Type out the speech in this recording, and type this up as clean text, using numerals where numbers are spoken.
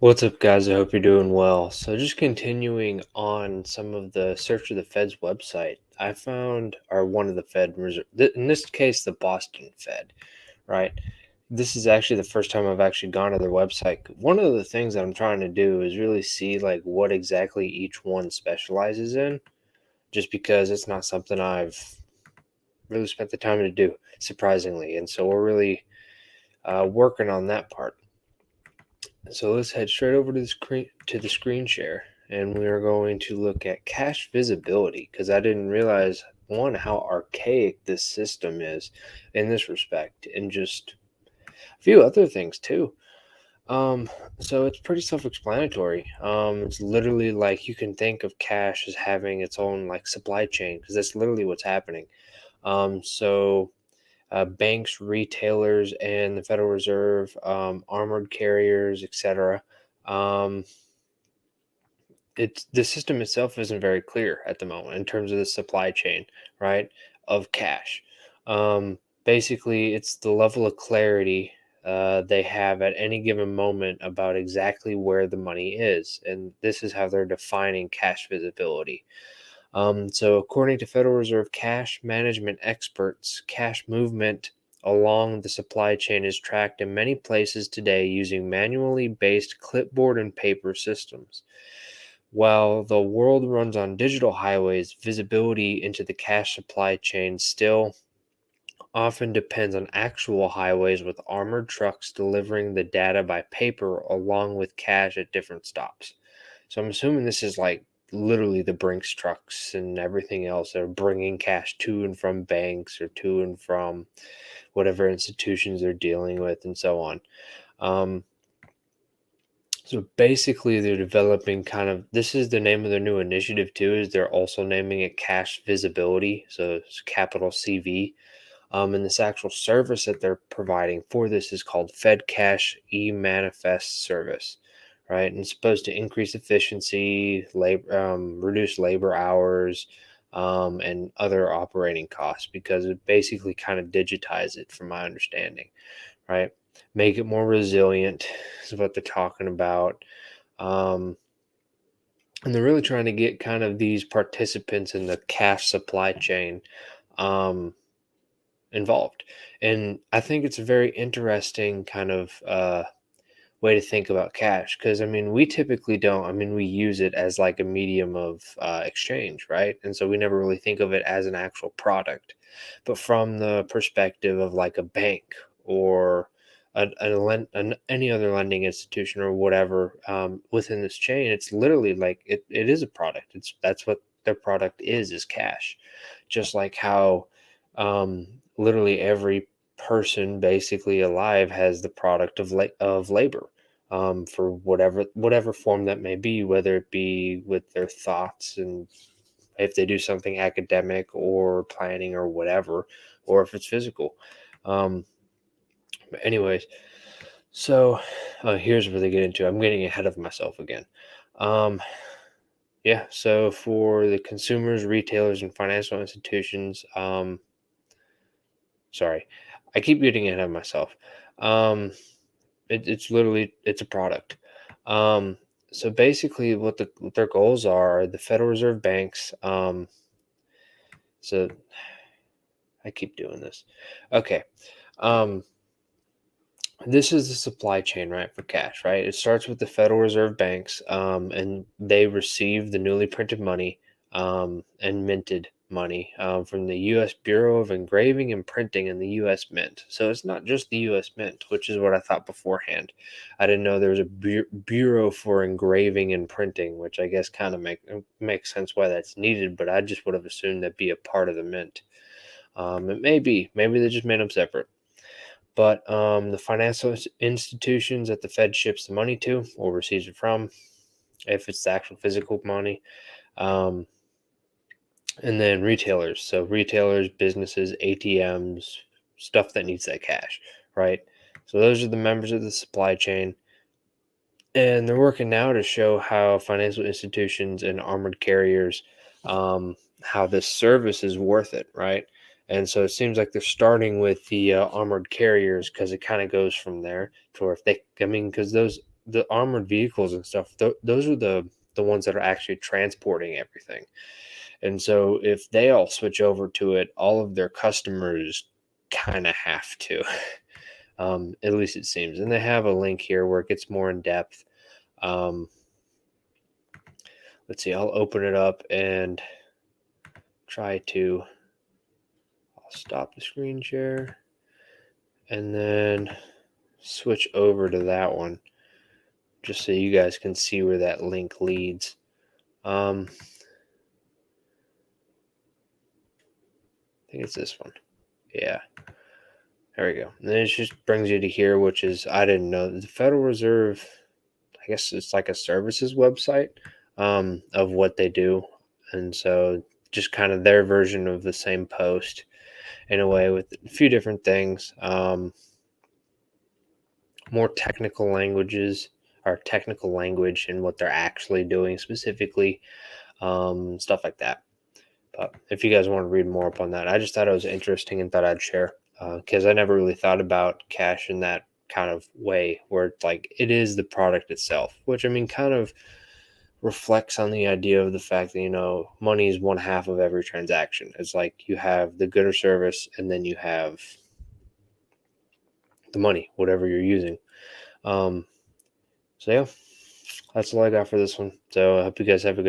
What's up, guys? I hope you're doing well. So, just continuing on some of the search of the Fed's website, I found, or one of the Fed Reserve, in this case, the Boston Fed, right? This is actually the first time I've actually gone to their website. One of the things that I'm trying to do is really see like what exactly each one specializes in, just because it's not something I've really spent the time to do, surprisingly. And so we're really working on that part. So let's head straight over to the screen share, and we are going to look at cache visibility because I didn't realize one how archaic this system is in this respect, and just a few other things too. Um, so it's pretty self-explanatory. It's literally like you can think of cache as having its own like supply chain because that's literally what's happening. So banks, retailers, and the Federal Reserve, armored carriers, etc. Um, the system itself isn't very clear at the moment in terms of the supply chain, right, of cash. Basically, it's the level of clarity they have at any given moment about exactly where the money is, and this is how they're defining cash visibility. So, according to Federal Reserve cash management experts, cash movement along the supply chain is tracked in many places today using manually based clipboard and paper systems. While the world runs on digital highways, visibility into the cash supply chain still often depends on actual highways with armored trucks delivering the data by paper along with cash at different stops. So I'm assuming this is like literally the Brinks trucks and everything else that are bringing cash to and from banks or to and from whatever institutions they're dealing with and so on. Um, so basically, they're developing kind of this is the name of their new initiative too. Is they're also naming it cash visibility, so it's capital CV. And this actual service that they're providing for this is called Fed Cash E-Manifest Service, right? And it's supposed to increase efficiency, reduce labor hours, and other operating costs because it basically kind of digitize it, from my understanding, right? Make it more resilient is what they're talking about. Um, and they're really trying to get kind of these participants in the cash supply chain um, involved. And I think it's a very interesting kind of way to think about cash because, I mean, we typically don't, I mean, we use it as like a medium of exchange, right? And so we never really think of it as an actual product. But from the perspective of like a bank or any other lending institution or whatever within this chain, it's literally like it is a product. That's what their product is cash. Just like how literally every person basically alive has the product of labor for whatever form that may be, whether it be with their thoughts and if they do something academic or planning or whatever, or if it's physical. Um, but anyways, so here's where they get into. I'm getting ahead of myself again. Um, yeah, so for the consumers, retailers, and financial institutions, sorry, I keep getting ahead of myself. Um, it's literally it's a product. Um, so basically, what their goals are the Federal Reserve banks. So I keep doing this. Okay. Um, this is the supply chain, right, for cash, right? It starts with the Federal Reserve banks, and they receive the newly printed money and minted money from the U.S. Bureau of Engraving and Printing and the U.S. Mint. So it's not just the U.S. Mint, which is what I thought beforehand. I didn't know there was a Bureau for Engraving and Printing, which I guess kind of makes sense why that's needed, but I just would have assumed that'd be a part of the Mint. It may be. Maybe they just made them separate. But the financial institutions that the Fed ships the money to or receives it from, if it's the actual physical money, um, and then retailers. So retailers, businesses, ATMs, stuff that needs that cash, right? So those are the members of the supply chain. And they're working now to show how financial institutions and armored carriers, how this service is worth it, right? And so it seems like they're starting with the armored carriers because it kind of goes from there to where if they, I mean, because the armored vehicles and stuff, those are the ones that are actually transporting everything. And so if they all switch over to it, all of their customers kind of have to. At least it seems. And they have a link here where it gets more in depth. Um, let's see, I'll open it up and try to. I'll stop the screen share and then switch over to that one just so you guys can see where that link leads. I think it's this one. Yeah. There we go. And then it just brings you to here, which is, I didn't know, the Federal Reserve, I guess it's like a services website of what they do. And so just kind of their version of the same post in a way with a few different things. More technical languages or technical language and what they're actually doing specifically, stuff like that. But if you guys want to read more up on that, I just thought it was interesting and thought I'd share because I never really thought about cash in that kind of way where it's like it is the product itself, which I mean kind of reflects on the idea of the fact that, money is one half of every transaction. It's like you have the good or service and then you have the money, whatever you're using. So yeah, that's all I got for this one. So I hope you guys have a good night.